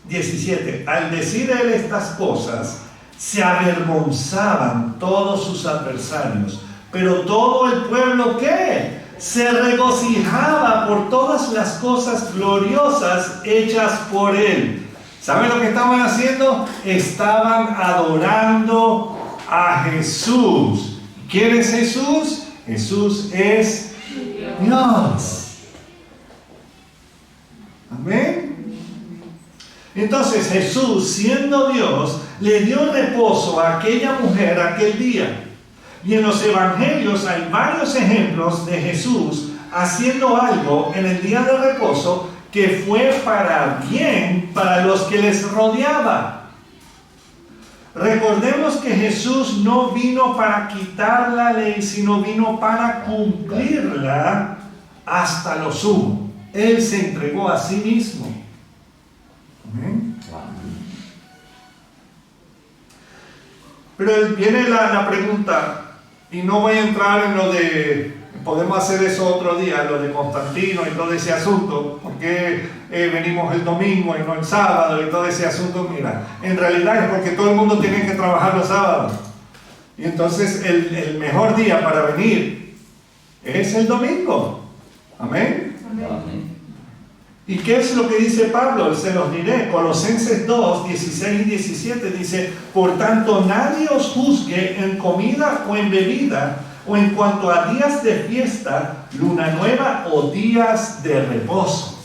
17. Al decir él estas cosas, se avergonzaban todos sus adversarios. Pero todo el pueblo, ¿qué? Se regocijaba por todas las cosas gloriosas hechas por él. ¿Saben lo que estaban haciendo? Estaban adorando a Jesús. ¿Quién es Jesús? Jesús es Dios. Amén. Entonces Jesús, siendo Dios, le dio reposo a aquella mujer aquel día. Y en los evangelios hay varios ejemplos de Jesús haciendo algo en el día de reposo que fue para bien para los que les rodeaba. Recordemos que Jesús no vino para quitar la ley, sino vino para cumplirla hasta lo sumo. Él se entregó a sí mismo. ¿Amén? Pero viene la pregunta, y no voy a entrar en lo de, podemos hacer eso otro día, lo de Constantino y todo ese asunto, porque venimos el domingo y no el sábado y todo ese asunto. Mira, en realidad es porque todo el mundo tiene que trabajar los sábados. Y entonces el mejor día para venir es el domingo. Amén. Amén. ¿Y qué es lo que dice Pablo? Se los diré. Colosenses 2, 16 y 17 dice: por tanto, nadie os juzgue en comida o en bebida, o en cuanto a días de fiesta, luna nueva o días de reposo.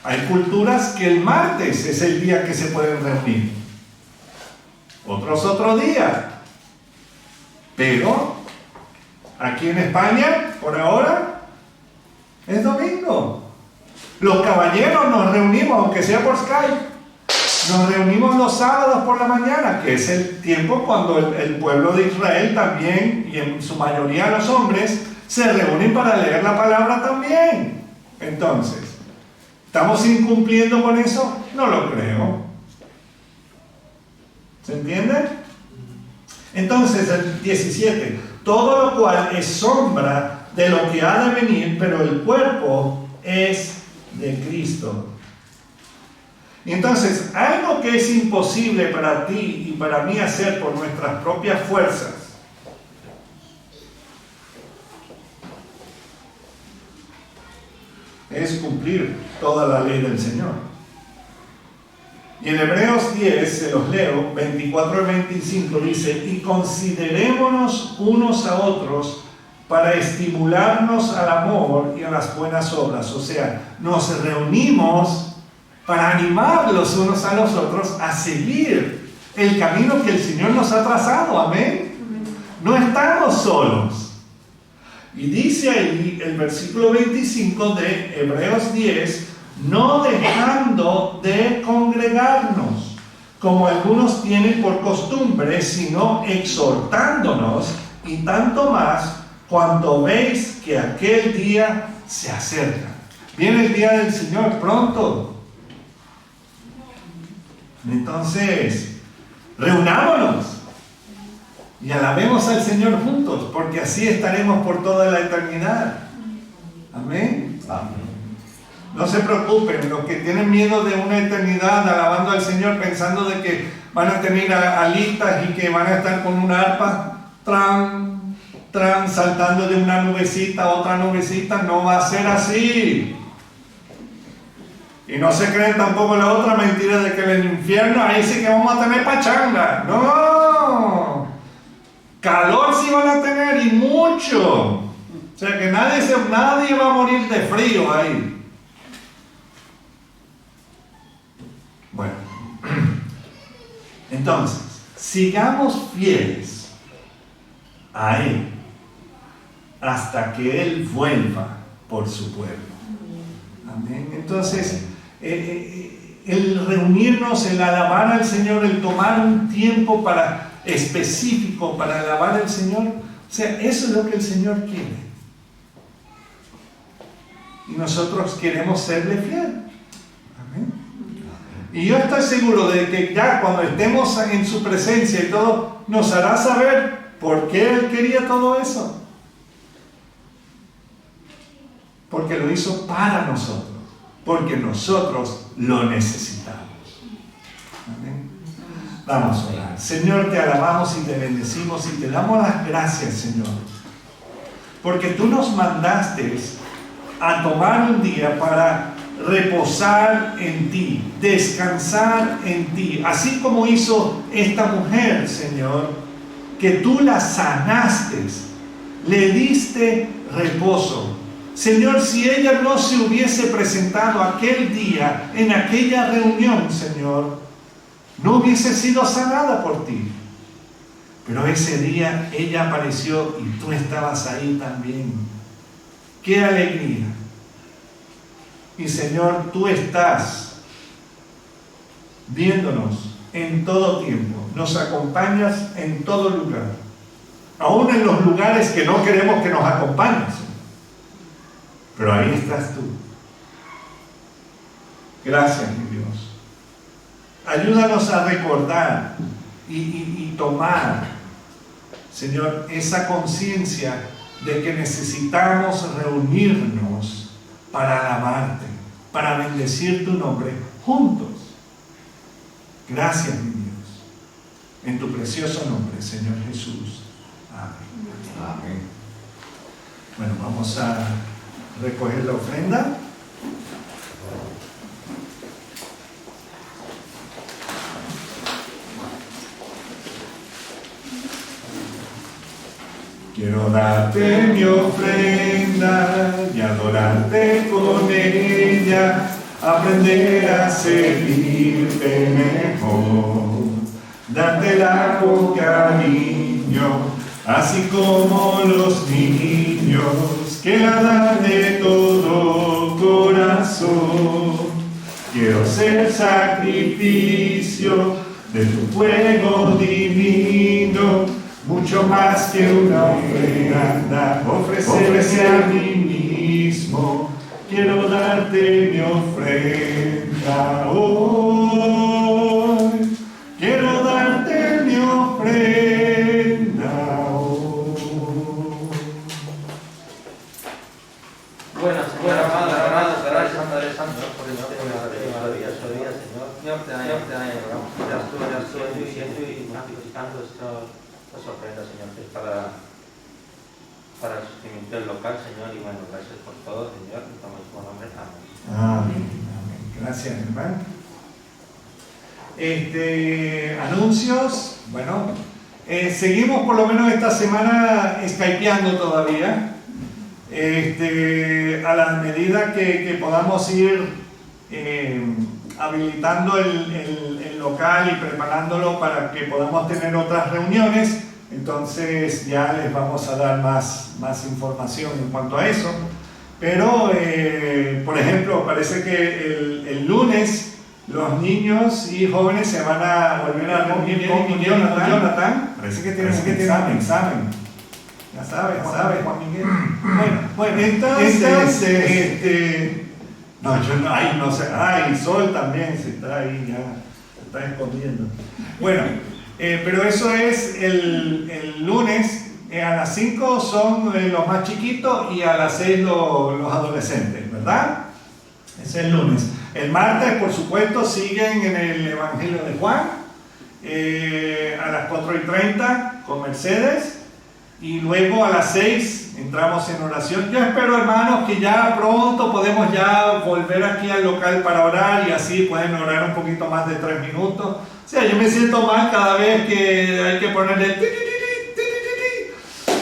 Hay culturas que el martes es el día que se pueden reunir. Otros otro día. Pero aquí en España, por ahora, es domingo. Los caballeros nos reunimos, aunque sea por Skype, nos reunimos los sábados por la mañana, que es el tiempo cuando el pueblo de Israel también, y en su mayoría los hombres, se reúnen para leer la palabra también. Entonces, ¿Estamos incumpliendo con eso? No lo creo. ¿Se entiende? Entonces, el 17. Todo lo cual es sombra de lo que ha de venir, pero el cuerpo es de Cristo. Y entonces, algo que es imposible para ti y para mí hacer por nuestras propias fuerzas, es cumplir toda la ley del Señor. Y en Hebreos 10, se los leo, 24 y 25, dice: y considerémonos unos a otros para estimularnos al amor y a las buenas obras. O sea, nos reunimos para animar los unos a los otros a seguir el camino que el Señor nos ha trazado. Amén. No estamos solos. Y dice ahí el versículo 25 de Hebreos 10, no dejando de congregarnos, como algunos tienen por costumbre, sino exhortándonos, y tanto más cuanto veis que aquel día se acerca. Viene el día del Señor pronto. Entonces, reunámonos y alabemos al Señor juntos, porque así estaremos por toda la eternidad. Amén. Amén. No se preocupen, los que tienen miedo de una eternidad alabando al Señor pensando de que van a tener alitas y que van a estar con una arpa, saltando de una nubecita a otra nubecita, no va a ser así. Y no se creen tampoco la otra mentira de que en el infierno ahí sí que vamos a tener pachanga. No, calor sí van a tener y mucho. O sea que nadie va a morir de frío ahí. Bueno, entonces, sigamos fieles a Él hasta que Él vuelva por su pueblo. Amén. Entonces, el reunirnos, el alabar al Señor, el tomar un tiempo específico para alabar al Señor, o sea, eso es lo que el Señor quiere. Y nosotros queremos serle fiel. Amén. Y yo estoy seguro de que ya cuando estemos en su presencia y todo, nos hará saber por qué Él quería todo eso. Porque lo hizo para nosotros. Porque nosotros lo necesitamos. Amén. Vamos a orar. Señor, te alabamos y te bendecimos y te damos las gracias, Señor. Porque tú nos mandaste a tomar un día para reposar en ti, descansar en ti, así como hizo esta mujer, Señor, que tú la sanaste, le diste reposo. Señor, si ella no se hubiese presentado aquel día en aquella reunión, Señor, no hubiese sido sanada por ti. Pero ese día ella apareció y tú estabas ahí también. ¡Qué alegría! Y Señor, tú estás viéndonos en todo tiempo. Nos acompañas en todo lugar. Aún en los lugares que no queremos que nos acompañes. Pero ahí estás tú. Gracias, mi Dios. Ayúdanos a recordar y tomar, Señor, esa conciencia de que necesitamos reunirnos para alabarte, para bendecir tu nombre juntos. Gracias, mi Dios. En tu precioso nombre, Señor Jesús. Amén. Amén. Bueno, vamos a recoger la ofrenda. Quiero darte mi ofrenda y adorarte con ella, aprender a servirte mejor, dártela con cariño, así como los niños que la dan de todo corazón. Quiero ser sacrificio de tu fuego divino, mucho más que una ofrenda, ofrecerse a mí mismo quiero darte mi ofrenda hoy. Quiero darte mi ofrenda hoy. Bueno, Señor, amados, gracias, Padre Santo, por el maravilloso día, Señor. Señor, te adoramos. Ya estuve diciendo y magnificando estas ofrendas, Señor, que es para el sostenimiento del local, Señor. Y bueno, gracias por todo, Señor. En tu mismo nombre, amén. Amén. Amén. Gracias, hermano. Anuncios. Bueno, seguimos por lo menos esta semana skypeando todavía. A la medida que podamos ir habilitando el local y preparándolo para que podamos tener otras reuniones, entonces ya les vamos a dar más información en cuanto a eso. Pero, por ejemplo, parece que el lunes los niños y jóvenes se van a volver a reunir con Jonathan. Parece que tienen un examen. Ya sabes, Juan Miguel. Bueno, entonces, no, yo no, ay, no sé, ay, Sol también se está ahí, ya se está escondiendo. Bueno, pero eso es el lunes, a las 5 son los más chiquitos y a las 6 los adolescentes, ¿verdad? Es el lunes. El martes, por supuesto, siguen en el Evangelio de Juan, a las 4:30 con Mercedes. Y luego a las 6 entramos en oración. Yo espero, hermanos, que ya pronto podemos ya volver aquí al local para orar y así pueden orar un poquito más de 3 minutos. O sea, yo me siento mal cada vez que hay que ponerle ti, ti, ti, ti, ti, ti.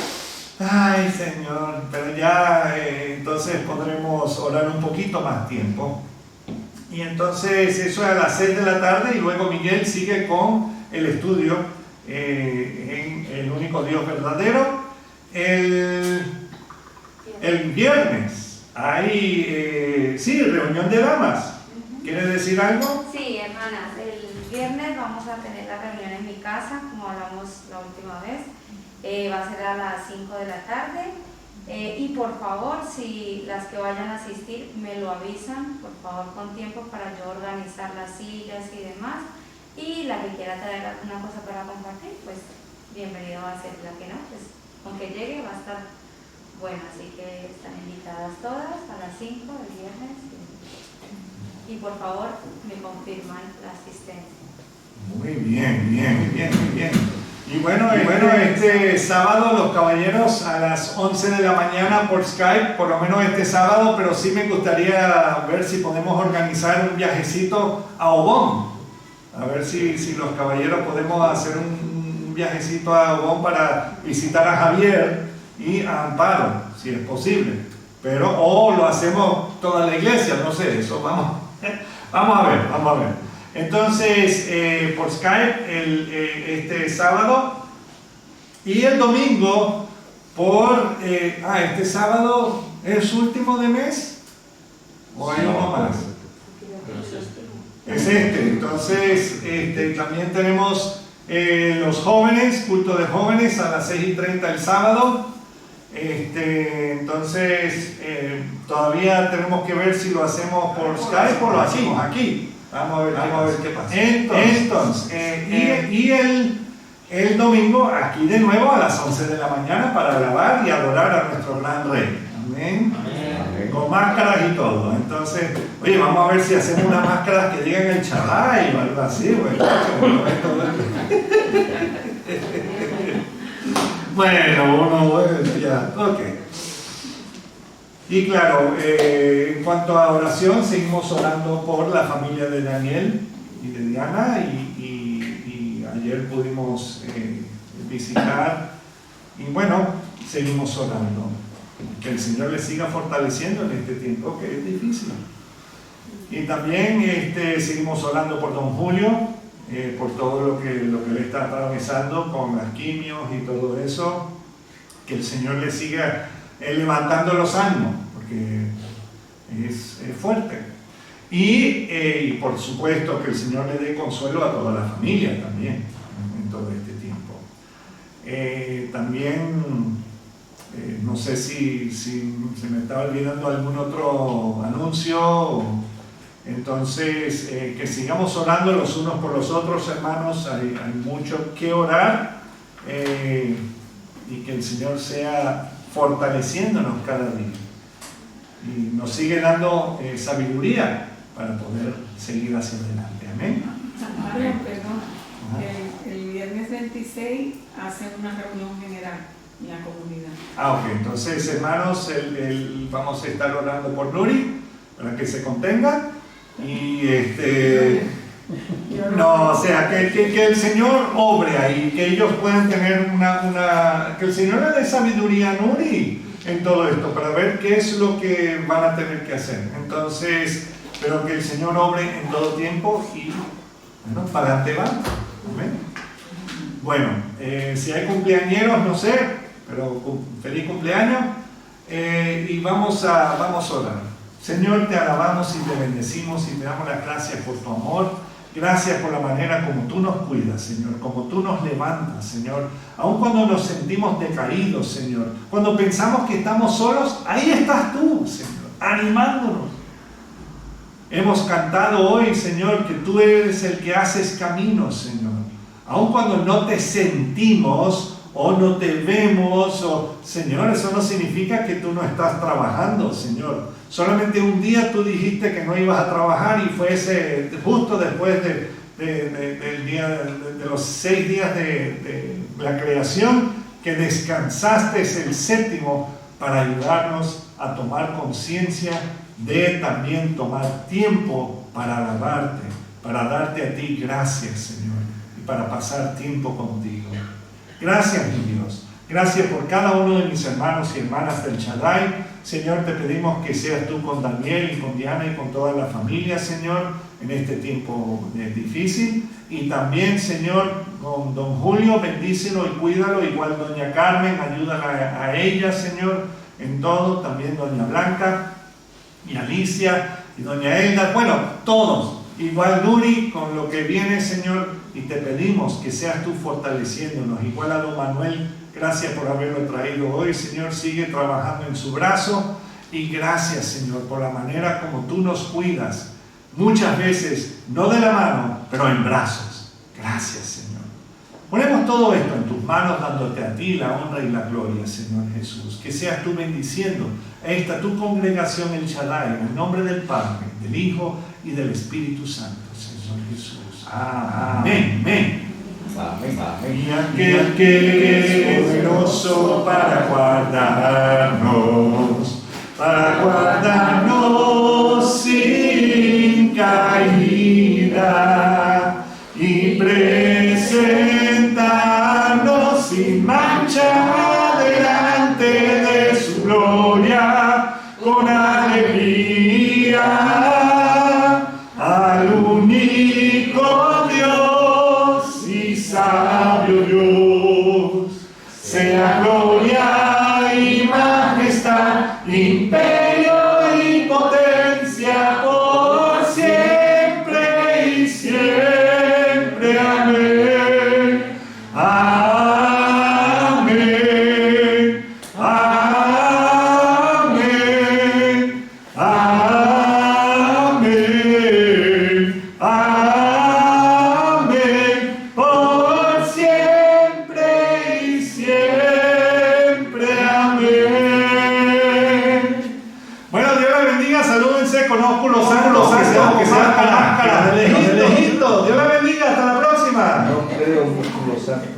Ay, Señor, pero ya entonces podremos orar un poquito más tiempo. Y entonces eso es a las 6 de la tarde y luego Miguel sigue con el estudio en el único Dios verdadero. El viernes hay reunión de damas. ¿Quiere decir algo? Sí, hermanas, el viernes vamos a tener la reunión en mi casa, como hablamos la última vez. Va a ser a las 5 de la tarde. Y por favor, si las que vayan a asistir me lo avisan, por favor, con tiempo para yo organizar las sillas y demás. Y la que quiera traer alguna cosa para compartir, pues bienvenido va a ser. La que no, pues aunque llegue va a estar bueno. Así que están invitadas todas a las 5 el viernes. Y por favor, me confirman la asistencia. Muy bien. Y bueno, este sábado los caballeros a las 11 de la mañana por Skype, por lo menos este sábado, pero sí me gustaría ver si podemos organizar un viajecito a Obón. A ver si los caballeros podemos hacer un viajecito a Obón para visitar a Javier y a Amparo, si es posible. Pero, o lo hacemos toda la iglesia, no sé, eso vamos a ver. Entonces, por Skype este sábado y el domingo este sábado es último de mes o hay uno más. Es entonces también tenemos los jóvenes, culto de jóvenes a las 6:30 el sábado. Entonces todavía tenemos que ver si lo hacemos por Skype o lo hacemos aquí. Vamos a ver qué pasa. Entonces, el domingo aquí de nuevo a las 11 de la mañana para alabar y adorar a nuestro gran Rey. Amén. Con máscaras y todo. Entonces, oye, vamos a ver si hacemos unas máscaras que digan el Shaddai o algo así. Bueno, ya, ok. Y claro, en cuanto a oración, seguimos orando por la familia de Daniel y de Diana y ayer pudimos visitar y bueno, seguimos orando. Que el Señor les siga fortaleciendo en este tiempo que es difícil. Y también seguimos orando por don Julio, por todo lo que le está atravesando con las quimios y todo eso. Que el Señor le siga levantando los ánimos, porque es fuerte. Y por supuesto que el Señor le dé consuelo a toda la familia también en todo este tiempo. También No sé si se me estaba olvidando algún otro anuncio. Entonces, que sigamos orando los unos por los otros, hermanos. Hay mucho que orar, y que el Señor sea fortaleciéndonos cada día y nos sigue dando sabiduría para poder seguir hacia adelante. Amén. Perdón. El viernes 26 hacen una reunión general en la comunidad. Ok, entonces, hermanos, vamos a estar orando por Nuri para que se contenga. Y no, o sea, que el Señor obre ahí, que ellos puedan tener que el Señor le dé sabiduría a Nuri en todo esto para ver qué es lo que van a tener que hacer. Entonces, pero que el Señor obre en todo tiempo y, bueno, para adelante va. Amén. Bueno, si hay cumpleañeros, no sé, pero feliz cumpleaños, y vamos a orar. Señor, te alabamos y te bendecimos y te damos las gracias por tu amor. Gracias por la manera como tú nos cuidas, Señor, como tú nos levantas, Señor. Aun cuando nos sentimos decaídos, Señor, cuando pensamos que estamos solos, ahí estás tú, Señor, animándonos. Hemos cantado hoy, Señor, que tú eres el que haces caminos, Señor. Aun cuando no te sentimos o no te vemos, Señor, eso no significa que tú no estás trabajando, Señor. Solamente un día tú dijiste que no ibas a trabajar y fue justo después del día, de los 6 días de la creación, que descansaste el séptimo para ayudarnos a tomar conciencia de también tomar tiempo para alabarte, para darte a ti gracias, Señor, y para pasar tiempo contigo. Gracias, mi Dios. Gracias por cada uno de mis hermanos y hermanas del Shaddai. Señor, te pedimos que seas tú con Daniel y con Diana y con toda la familia, Señor, en este tiempo difícil. Y también, Señor, con don Julio, bendícelo y cuídalo. Igual doña Carmen, ayúdala a ella, Señor, en todo. También doña Blanca y Alicia y doña Elda. Bueno, todos. Igual Nuri, con lo que viene, Señor, y te pedimos que seas tú fortaleciéndonos. Igual a don Manuel, gracias por haberlo traído hoy, Señor. Sigue trabajando en su brazo. Y gracias, Señor, por la manera como tú nos cuidas. Muchas veces, no de la mano, pero en brazos. Gracias, Señor. Ponemos todo esto en tus manos, dándote a ti la honra y la gloria, Señor Jesús. Que seas tú bendiciendo a esta tu congregación, el Shaddai, en el nombre del Padre, del Hijo y del Espíritu Santo, Señor Jesús. Amén. Amén. Y aquel que es poderoso para guardarnos sin caída y presentarnos sin mancha delante de su gloria con alegría al único Dios y sabio Dios, sea gloria y majestad, imperio y potencia por siempre y siempre. Amén. Amén. Amén. Amén. Amén. Por siempre y siempre. Amén. Bueno, Dios les bendiga. Salúdense con óculos ángulos, que sean con máscara de Egipto. Dios les bendiga. Hasta la próxima. No creo músculos santos.